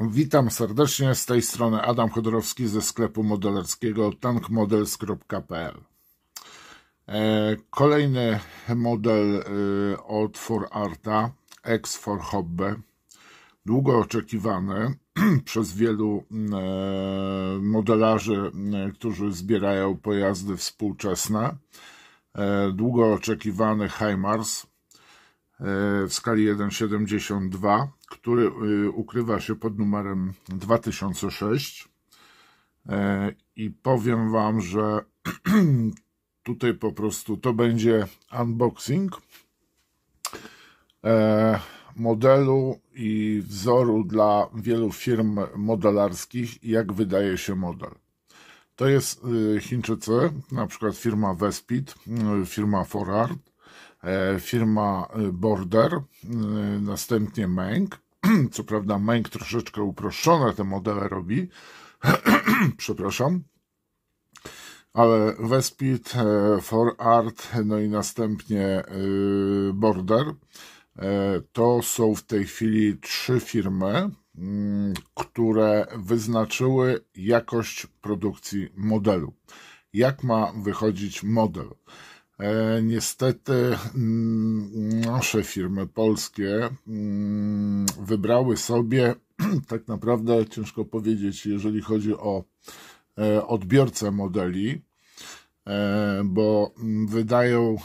Witam serdecznie, z tej strony Adam Chodorowski ze sklepu modelerskiego tankmodels.pl. Kolejny model od ForArta, X for Hobby, długo oczekiwany przez wielu modelarzy, którzy zbierają pojazdy współczesne. Długo oczekiwany HIMARS w skali 1,72, który ukrywa się pod numerem 2006 i powiem Wam, że tutaj po prostu to będzie unboxing modelu i wzoru dla wielu firm modelarskich, jak wydaje się model. To jest Chińczycy, na przykład firma Vespid, firma ForArt, firma Border, następnie Meng. Co prawda Meng troszeczkę uproszczone te modele robi, przepraszam, ale Vespid, ForArt, no i następnie Border. To są w tej chwili 3 firmy, które wyznaczyły jakość produkcji modelu. Jak ma wychodzić model? Niestety nasze firmy polskie wybrały sobie, tak naprawdę ciężko powiedzieć, jeżeli chodzi o odbiorcę modeli, bo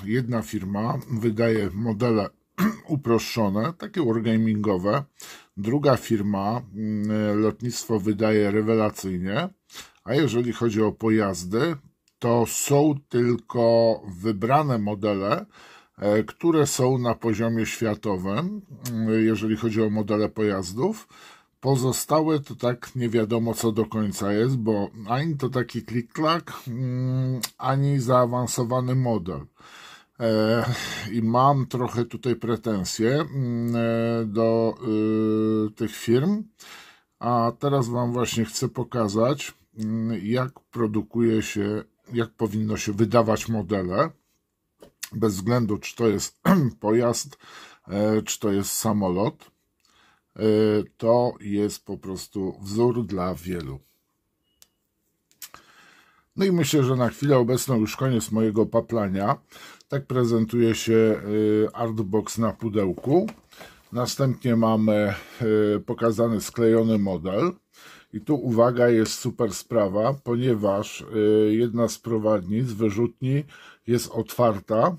jedna firma wydaje modele uproszczone, takie wargamingowe, druga firma, lotnictwo, wydaje rewelacyjnie, a jeżeli chodzi o pojazdy, to są tylko wybrane modele, które są na poziomie światowym, jeżeli chodzi o modele pojazdów. Pozostałe to tak nie wiadomo co do końca jest, bo ani to taki klik-klak, ani zaawansowany model. I mam trochę tutaj pretensje do tych firm, a teraz Wam właśnie chcę pokazać, jak produkuje się, jak powinno się wydawać modele, bez względu czy to jest pojazd, czy to jest samolot. To jest po prostu wzór dla wielu. No i myślę, że na chwilę obecną już koniec mojego paplania. Tak prezentuje się Artbox na pudełku. Następnie mamy pokazany sklejony model. I tu uwaga, jest super sprawa, ponieważ jedna z prowadnic, wyrzutni, jest otwarta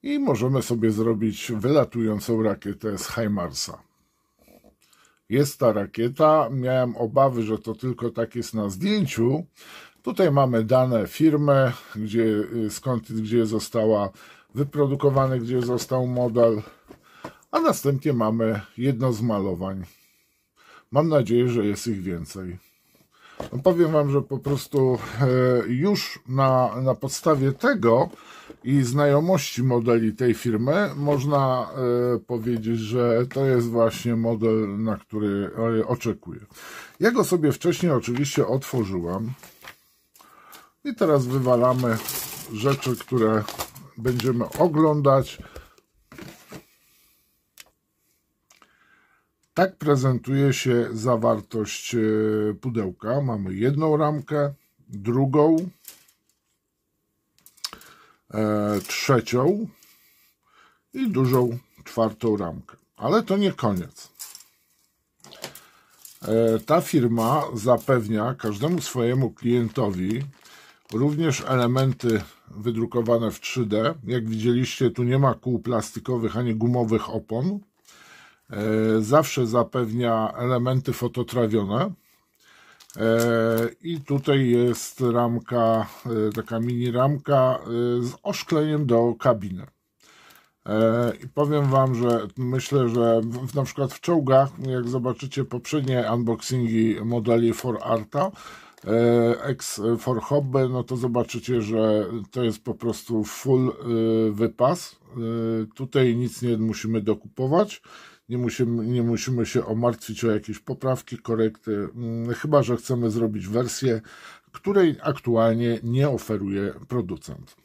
i możemy sobie zrobić wylatującą rakietę z HIMARSa. Jest ta rakieta, miałem obawy, że to tylko tak jest na zdjęciu. Tutaj mamy dane firmy, gdzie została wyprodukowany, gdzie został model, a następnie mamy jedno z malowań. Mam nadzieję, że jest ich więcej. No powiem Wam, że po prostu już na podstawie tego i znajomości modeli tej firmy można powiedzieć, że to jest właśnie model, na który oczekuję. Ja go sobie wcześniej oczywiście otworzyłem i teraz wywalamy rzeczy, które będziemy oglądać. Tak prezentuje się zawartość pudełka. Mamy jedną ramkę, drugą, trzecią i dużą czwartą ramkę. Ale to nie koniec. Ta firma zapewnia każdemu swojemu klientowi również elementy wydrukowane w 3D. Jak widzieliście, tu nie ma kół plastikowych ani gumowych opon. Zawsze zapewnia elementy fototrawione i tutaj jest ramka, taka mini ramka z oszkleniem do kabiny. I powiem Wam, że myślę, że na przykład w czołgach, jak zobaczycie poprzednie unboxingi modeli ForArta, X for Hobby, no to zobaczycie, że to jest po prostu full wypas. Tutaj nic nie musimy dokupować. Nie musimy się martwić o jakieś poprawki, korekty, chyba że chcemy zrobić wersję, której aktualnie nie oferuje producent.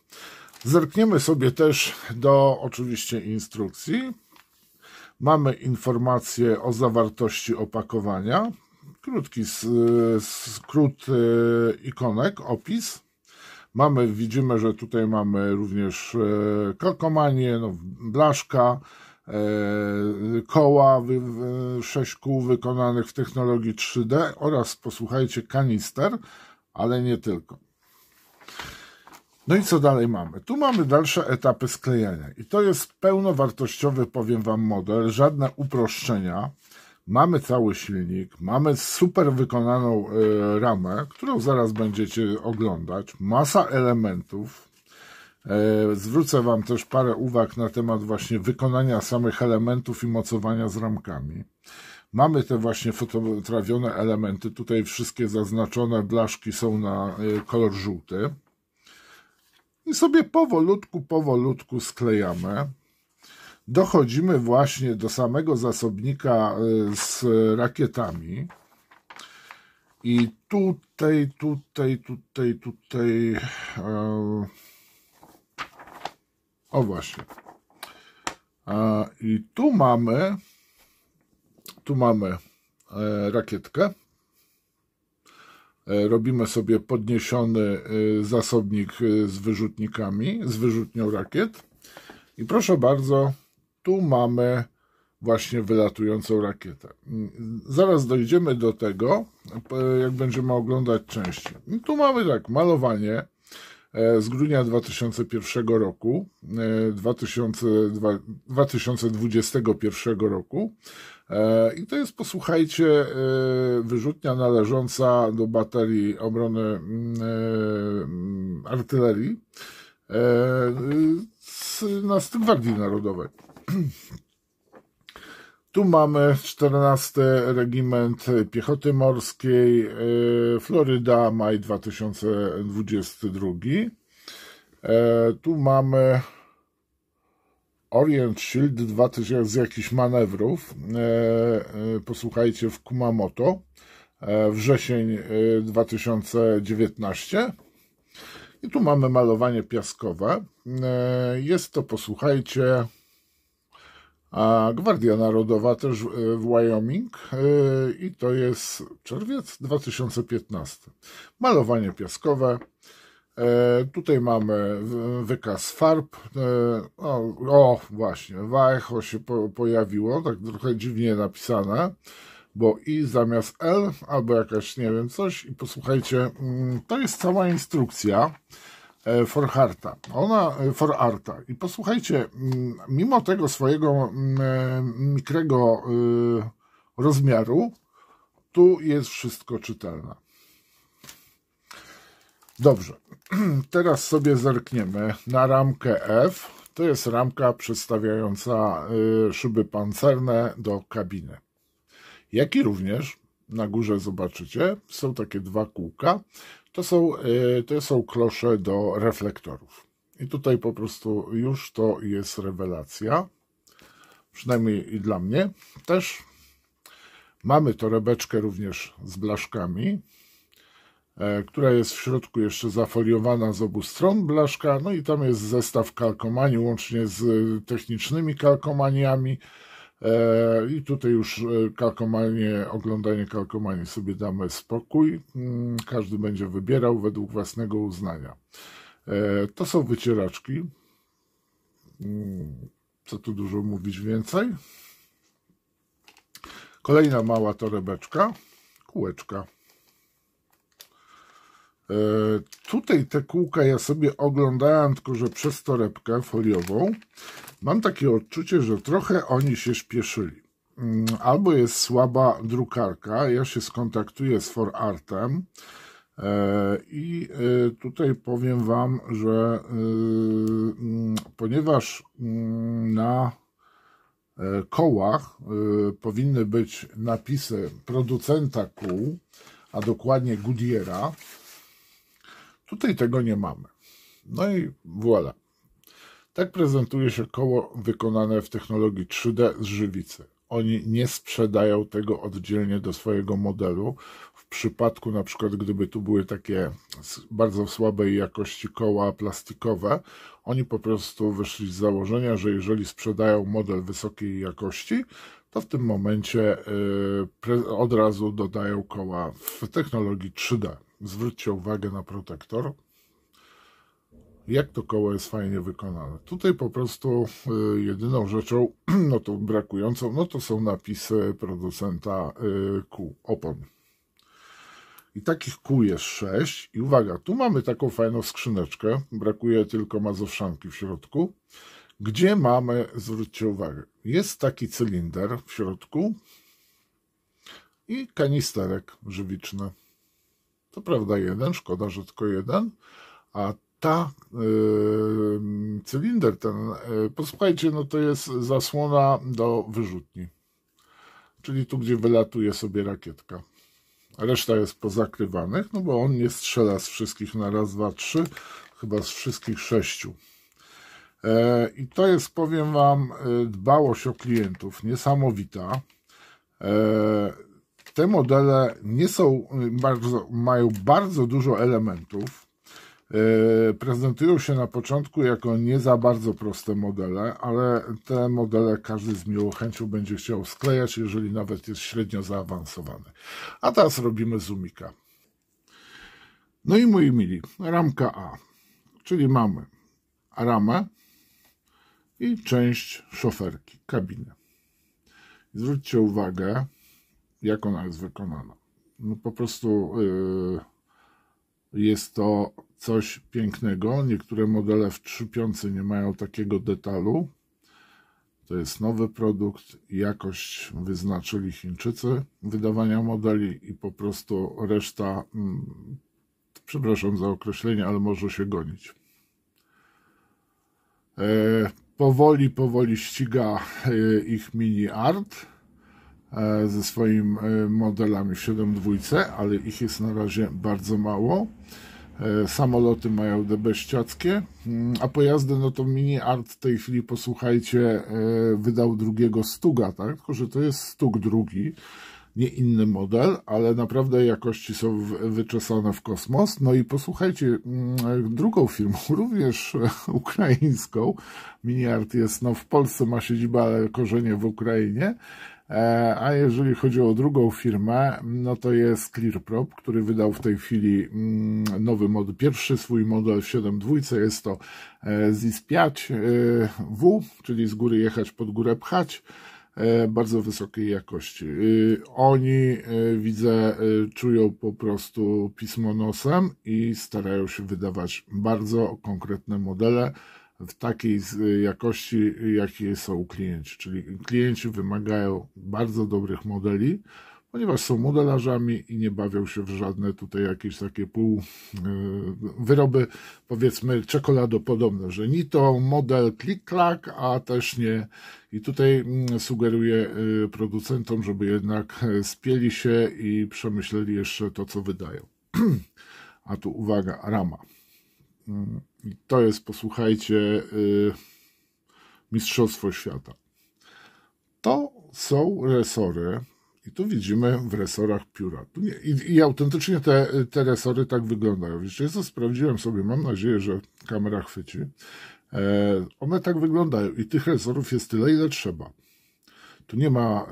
Zerkniemy sobie też do oczywiście instrukcji. Mamy informację o zawartości opakowania. krótki skrót ikonek, opis. Widzimy, że tutaj mamy również kalkomanię, blaszka, koła, 6 kół wykonanych w technologii 3D oraz, posłuchajcie, kanister, ale nie tylko. No i co dalej mamy? Tu mamy dalsze etapy sklejania i to jest pełnowartościowy, powiem Wam, model, żadne uproszczenia. Mamy cały silnik, mamy super wykonaną ramę, którą zaraz będziecie oglądać, masa elementów. Zwrócę Wam też parę uwag na temat właśnie wykonania samych elementów i mocowania z ramkami. Mamy te właśnie fototrawione elementy, tutaj wszystkie zaznaczone blaszki są na kolor żółty. I sobie powolutku sklejamy. Dochodzimy właśnie do samego zasobnika z rakietami. I tutaj. O właśnie. I tu mamy rakietkę. Robimy sobie podniesiony zasobnik z wyrzutnikami, z wyrzutnią rakiet. I proszę bardzo, tu mamy właśnie wylatującą rakietę. Zaraz dojdziemy do tego, jak będziemy oglądać części. I tu mamy tak, malowanie z grudnia 2001 roku, 2021 roku. I to jest, posłuchajcie, wyrzutnia należąca do baterii obrony artylerii z Gwardii Narodowej. Tu mamy 14 Regiment Piechoty Morskiej, Floryda, maj 2022. Tu mamy Orient Shield 2000 z jakichś manewrów, posłuchajcie, w Kumamoto, wrzesień 2019. I tu mamy malowanie piaskowe. Jest to, posłuchajcie, Gwardia Narodowa też w Wyoming i to jest czerwiec 2015. Malowanie piaskowe. Tutaj mamy wykaz farb. O właśnie, Vallejo się pojawiło, tak trochę dziwnie napisane, bo i zamiast L, albo jakaś, nie wiem, coś. I posłuchajcie, to jest cała instrukcja for Arta. I posłuchajcie, mimo tego swojego mikrego rozmiaru, tu jest wszystko czytelne. Dobrze, teraz sobie zerkniemy na ramkę F. To jest ramka przedstawiająca szyby pancerne do kabiny. Jak i również na górze zobaczycie, są takie dwa kółka. To są klosze do reflektorów. I tutaj po prostu już to jest rewelacja. Przynajmniej i dla mnie też. Mamy torebeczkę również z blaszkami, która jest w środku jeszcze zafoliowana z obu stron blaszka. No i tam jest zestaw kalkomanii łącznie z technicznymi kalkomaniami. I tutaj już oglądanie kalkomanii sobie damy spokój. Każdy będzie wybierał według własnego uznania. To są wycieraczki. Co tu dużo mówić więcej. Kolejna mała torebeczka. Kółeczka. Tutaj te kółka ja sobie oglądałem, tylko że przez torebkę foliową mam takie odczucie, że trochę oni się śpieszyli. Albo jest słaba drukarka, ja się skontaktuję z For Artem i tutaj powiem Wam, że ponieważ na kołach powinny być napisy producenta kół, a dokładnie Goodyeara, tutaj tego nie mamy. No i voilà. Tak prezentuje się koło wykonane w technologii 3D z żywicy. Oni nie sprzedają tego oddzielnie do swojego modelu. W przypadku na przykład, gdyby tu były takie bardzo słabej jakości koła plastikowe, oni po prostu wyszli z założenia, że jeżeli sprzedają model wysokiej jakości, to w tym momencie od razu dodają koła w technologii 3D. Zwróćcie uwagę na protektor, jak to koło jest fajnie wykonane. Tutaj po prostu jedyną rzeczą, no to brakującą, no to są napisy producenta kół, opon. I takich kół jest 6. I uwaga, tu mamy taką fajną skrzyneczkę, brakuje tylko mazowszanki w środku, gdzie mamy, zwróćcie uwagę, jest taki cylinder w środku i kanisterek żywiczny. To prawda jeden, szkoda, że tylko jeden, a cylinder ten, posłuchajcie, no to jest zasłona do wyrzutni, czyli tu, gdzie wylatuje sobie rakietka. Reszta jest pozakrywanych, no bo on nie strzela z wszystkich na raz, dwa, trzy, chyba z wszystkich 6. I to jest, powiem wam, dbałość o klientów niesamowita. Te modele nie są mają bardzo dużo elementów. Prezentują się na początku jako nie za bardzo proste modele, ale te modele każdy z miłą chęcią będzie chciał sklejać, jeżeli nawet jest średnio zaawansowany. A teraz robimy zoomika. No i moi mili, ramka A, czyli mamy ramę i część szoferki, kabiny. Zwróćcie uwagę, jak ona jest wykonana. No po prostu jest to coś pięknego. Niektóre modele w 3.5 nie mają takiego detalu. To jest nowy produkt. Jakość wyznaczyli Chińczycy wydawania modeli i po prostu reszta, przepraszam za określenie, ale może się gonić. Powoli ściga ich Mini Art ze swoimi modelami w 7.2, ale ich jest na razie bardzo mało. Samoloty mają DB ściackie, a pojazdy, no to Mini Art w tej chwili, posłuchajcie, wydał drugiego Stuga, tak? Tylko że to jest Stug drugi, nie inny model, ale naprawdę jakości są wyczesane w kosmos. No i posłuchajcie, drugą firmą, również ukraińską, Mini Art jest, no w Polsce ma siedzibę, ale korzenie w Ukrainie. A jeżeli chodzi o drugą firmę, no to jest ClearProp, który wydał w tej chwili nowy model, pierwszy swój model w 7.2, jest to ZIS-5W, czyli z góry jechać, pod górę pchać, bardzo wysokiej jakości. Oni, widzę, czują po prostu pismo nosem i starają się wydawać bardzo konkretne modele w takiej jakości, jakie są klienci. Czyli klienci wymagają bardzo dobrych modeli, ponieważ są modelarzami i nie bawią się w żadne tutaj jakieś takie wyroby, powiedzmy, czekoladopodobne, że ni to model klik-klak, a też nie. I tutaj sugeruję producentom, żeby jednak spieli się i przemyśleli jeszcze to, co wydają. A tu uwaga, rama. I to jest, posłuchajcie, mistrzostwo świata. To są resory i tu widzimy w resorach pióra. Tu nie, i autentycznie te resory tak wyglądają. Wiecie, ja to sprawdziłem sobie, mam nadzieję, że kamera chwyci. One tak wyglądają i tych resorów jest tyle, ile trzeba. Tu nie ma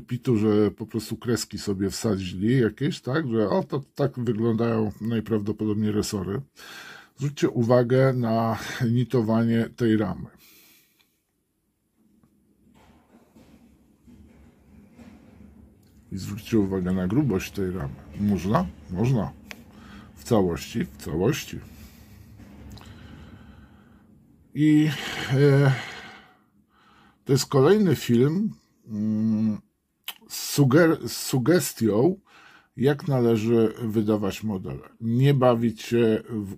pitu, że po prostu kreski sobie wsadzili jakieś, tak, że o, to tak wyglądają najprawdopodobniej resory. Zwróćcie uwagę na nitowanie tej ramy. I zwróćcie uwagę na grubość tej ramy. Można? Można. W całości, w całości. I to jest kolejny film z sugestią, jak należy wydawać modele. Nie bawić się w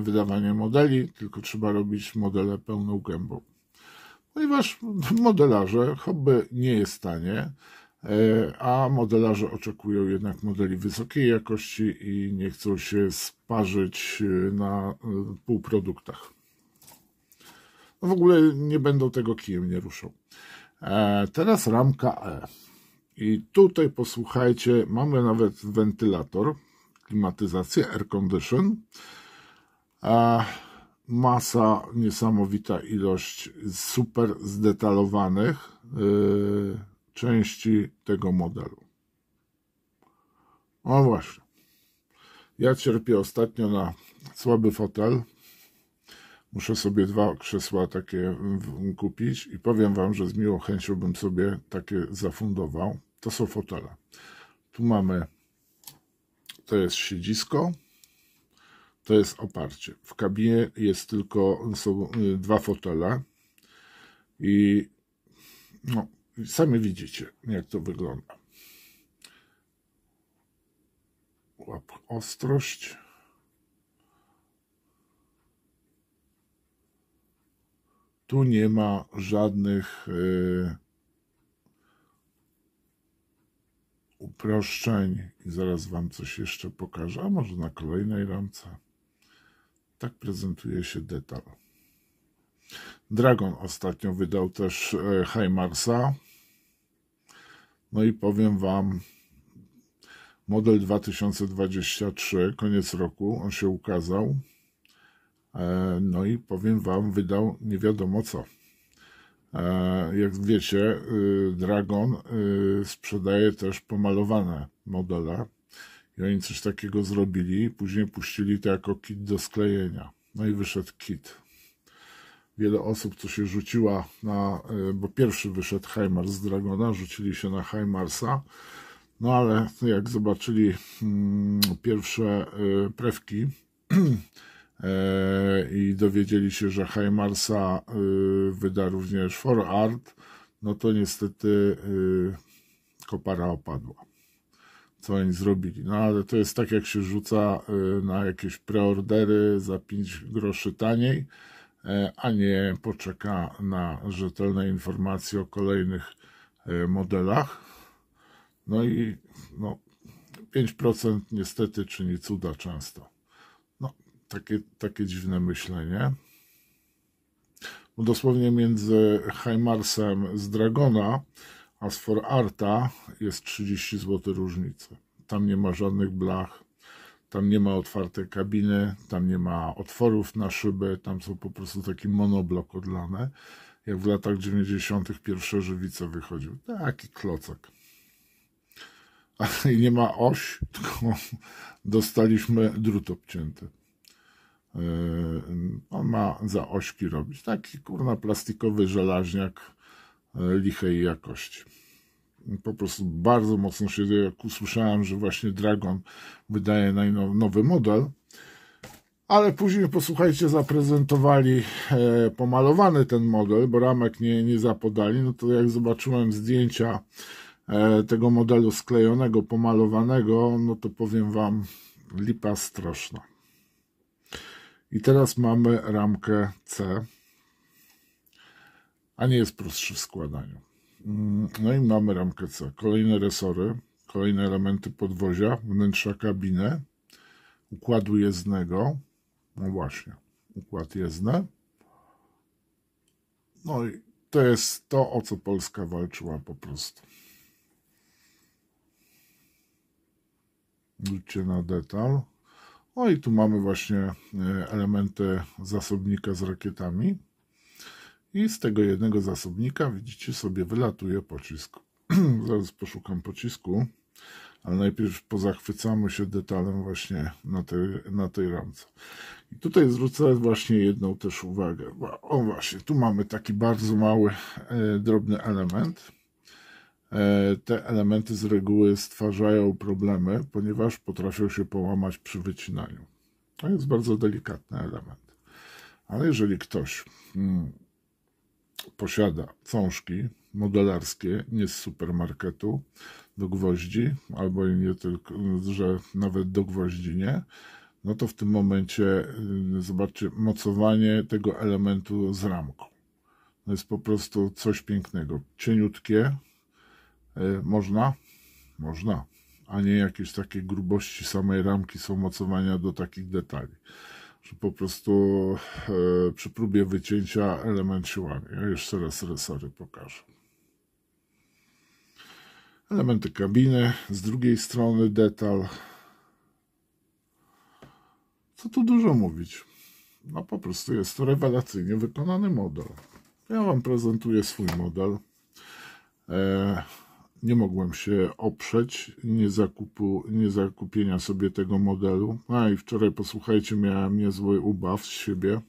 wydawanie modeli, tylko trzeba robić modele pełną gębą. Ponieważ modelarze, hobby nie jest tanie, a modelarze oczekują jednak modeli wysokiej jakości i nie chcą się sparzyć na półproduktach. No w ogóle nie będą tego kijem, nie ruszą. Teraz ramka E. I tutaj posłuchajcie, mamy nawet wentylator, klimatyzację, air condition. masa, niesamowita ilość super zdetalowanych części tego modelu. No właśnie. Ja cierpię ostatnio na słaby fotel. Muszę sobie 2 krzesła takie kupić i powiem wam, że z miłą chęcią bym sobie takie zafundował. To są fotele. Tu mamy, to jest siedzisko, to jest oparcie. W kabinie są 2 fotele i no, sami widzicie, jak to wygląda. Ostrość. Tu nie ma żadnych uproszczeń i zaraz wam coś jeszcze pokażę, a może na kolejnej ramce. Tak prezentuje się detal. Dragon ostatnio wydał też HIMARS-a. No i powiem wam, model 2023, koniec roku, on się ukazał. No i powiem wam, wydał nie wiadomo co. Jak wiecie, Dragon sprzedaje też pomalowane modele. I oni coś takiego zrobili, później puścili to jako kit do sklejenia. No i wyszedł kit. Wiele osób, co się rzuciła na, bo pierwszy wyszedł HIMARS z Dragona, rzucili się na HIMARS-a, no ale jak zobaczyli pierwsze prewki i dowiedzieli się, że HIMARS-a wyda również 4Art, no to niestety kopara opadła. Co oni zrobili? No ale to jest tak, jak się rzuca na jakieś preordery za 5 groszy taniej, a nie poczeka na rzetelne informacje o kolejnych modelach. No i no, 5% niestety czyni cuda często. No, takie dziwne myślenie. Bo dosłownie między HIMARS-em z Dragona a z 4Arta jest 30 zł różnicy. Tam nie ma żadnych blach, tam nie ma otwartej kabiny, tam nie ma otworów na szyby, tam są po prostu taki monoblok odlane, jak w latach 90. pierwsze żywice wychodził. Taki klocek. I nie ma oś, tylko dostaliśmy drut obcięty. On ma za ośki robić. Taki kurna plastikowy żelaźniak lichej jakości. Po prostu bardzo mocno się, jak usłyszałem, że właśnie Dragon wydaje nowy model, ale później, posłuchajcie, zaprezentowali pomalowany ten model, bo ramek nie zapodali, no to jak zobaczyłem zdjęcia tego modelu sklejonego, pomalowanego, no to powiem wam, lipa straszna. I teraz mamy ramkę C, a nie jest prostszy w składaniu. No i mamy ramkę C. Kolejne resory, kolejne elementy podwozia, wnętrza kabiny, układu jezdnego. No właśnie, układ jezdny. No i to jest to, o co Polska walczyła po prostu. Rzućcie na detal. No i tu mamy właśnie elementy zasobnika z rakietami. I z tego jednego zasobnika, widzicie, sobie wylatuje pocisk. Zaraz poszukam pocisku, ale najpierw pozachwycamy się detalem właśnie na tej ramce. I tutaj zwrócę właśnie jedną też uwagę. O właśnie, tu mamy taki bardzo mały, drobny element. Te elementy z reguły stwarzają problemy, ponieważ potrafią się połamać przy wycinaniu. To jest bardzo delikatny element. Ale jeżeli ktoś posiada cążki modelarskie, nie z supermarketu, do gwoździ, albo nie tylko, że nawet do gwoździ nie, no to w tym momencie zobaczcie mocowanie tego elementu z ramką. To jest po prostu coś pięknego. Cieniutkie, można, a nie jakieś takie grubości samej ramki są mocowania do takich detali, że po prostu przy próbie wycięcia element się łamie. Ja jeszcze raz resory pokażę. Elementy kabiny, z drugiej strony detal. Co tu dużo mówić. No po prostu jest to rewelacyjnie wykonany model. Ja Wam prezentuję swój model. Nie mogłem się oprzeć nie zakupienia sobie tego modelu. A i wczoraj, posłuchajcie, miałem niezły ubaw z siebie.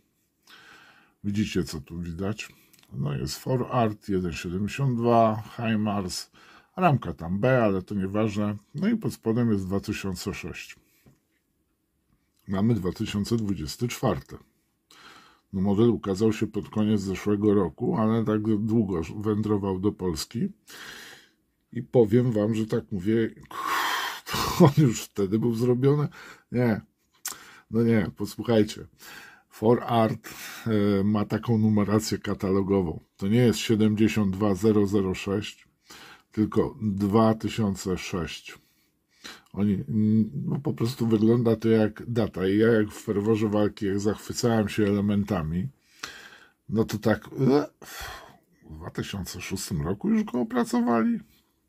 Widzicie, co tu widać? No jest 4Art 1.72, HIMARS, ramka tam B, ale to nieważne. No i pod spodem jest 2006. Mamy 2024. No model ukazał się pod koniec zeszłego roku, ale tak długo wędrował do Polski. I powiem Wam, że tak mówię, on już wtedy był zrobiony? Nie, no nie, posłuchajcie. 4Art ma taką numerację katalogową. To nie jest 72006, tylko 2006. Oni, no po prostu wygląda to jak data. I ja jak w ferworze walki, jak zachwycałem się elementami, no to tak w 2006 roku już go opracowali.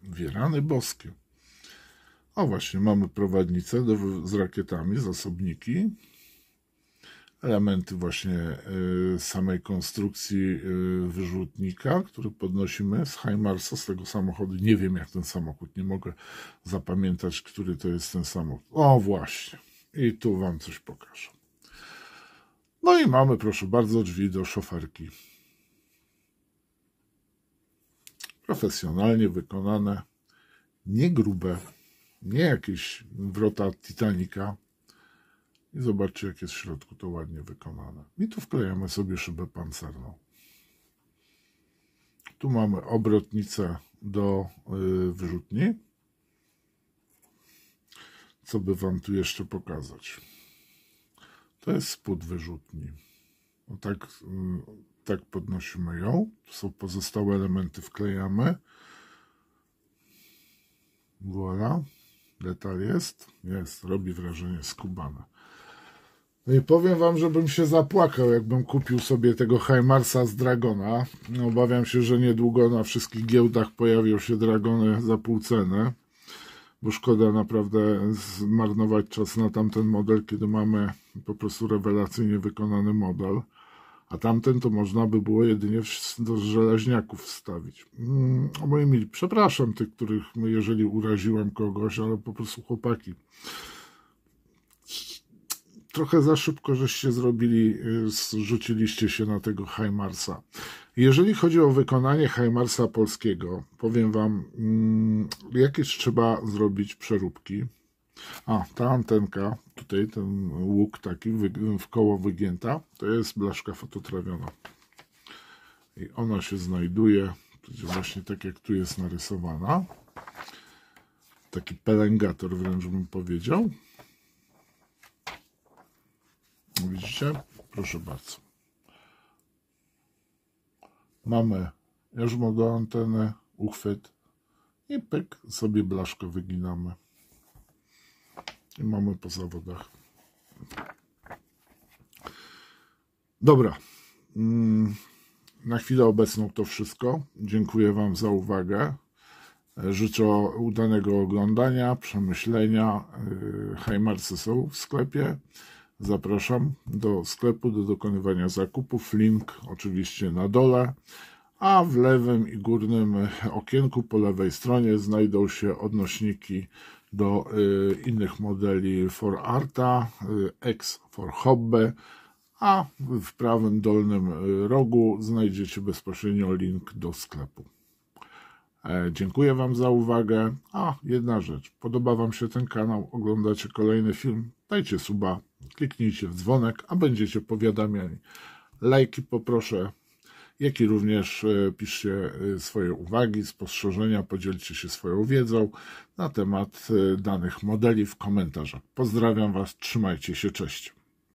Wierany boskie. O właśnie, mamy prowadnicę z rakietami, zasobniki. Elementy właśnie samej konstrukcji wyrzutnika, który podnosimy z HIMARS-a, z tego samochodu. Nie wiem, jak ten samochód, nie mogę zapamiętać, który to jest ten samochód. O właśnie, i tu Wam coś pokażę. No i mamy, proszę bardzo, drzwi do szoferki. Profesjonalnie wykonane, nie grube, nie jakieś wrota Titanica. I zobaczcie, jak jest w środku to ładnie wykonane. I tu wklejamy sobie szybę pancerną. Tu mamy obrotnicę do wyrzutni. Co by Wam tu jeszcze pokazać? To jest spód wyrzutni. No tak podnosimy ją. Tu są pozostałe elementy, wklejamy. Voilà. Detal jest. Robi wrażenie skubane. No i powiem Wam, żebym się zapłakał, jakbym kupił sobie tego HIMARS-a z Dragona. No, obawiam się, że niedługo na wszystkich giełdach pojawią się Dragony za pół ceny, bo szkoda naprawdę zmarnować czas na tamten model, kiedy mamy po prostu rewelacyjnie wykonany model, a tamten to można by było jedynie do żeleźniaków wstawić. Moi mili, przepraszam tych, których jeżeli uraziłem kogoś, ale po prostu chłopaki, trochę za szybko żeście zrobili, rzuciliście się na tego HIMARS-a. Jeżeli chodzi o wykonanie HIMARS-a polskiego, powiem Wam, jakieś trzeba zrobić przeróbki. A, ta antenka, tutaj ten łuk taki w koło wygięta, to jest blaszka fototrawiona. I ona się znajduje, właśnie tak jak tu jest narysowana. Taki pelengator wręcz bym powiedział. Widzicie? Proszę bardzo. Mamy jarzmo do anteny, uchwyt i pyk, sobie blaszkę wyginamy. I mamy po zawodach. Dobra. Na chwilę obecną to wszystko. Dziękuję Wam za uwagę. Życzę udanego oglądania, przemyślenia. HIMARS-y są w sklepie. Zapraszam do sklepu do dokonywania zakupów. Link oczywiście na dole, a w lewym i górnym okienku po lewej stronie znajdą się odnośniki do innych modeli 4Arta, X for Hobby, a w prawym dolnym rogu znajdziecie bezpośrednio link do sklepu. Dziękuję Wam za uwagę. A, jedna rzecz. Podoba Wam się ten kanał, oglądacie kolejny film, dajcie suba, kliknijcie w dzwonek, a będziecie powiadamiani. Lajki poproszę, jak i również piszcie swoje uwagi, spostrzeżenia, podzielcie się swoją wiedzą na temat danych modeli w komentarzach. Pozdrawiam Was, trzymajcie się, cześć.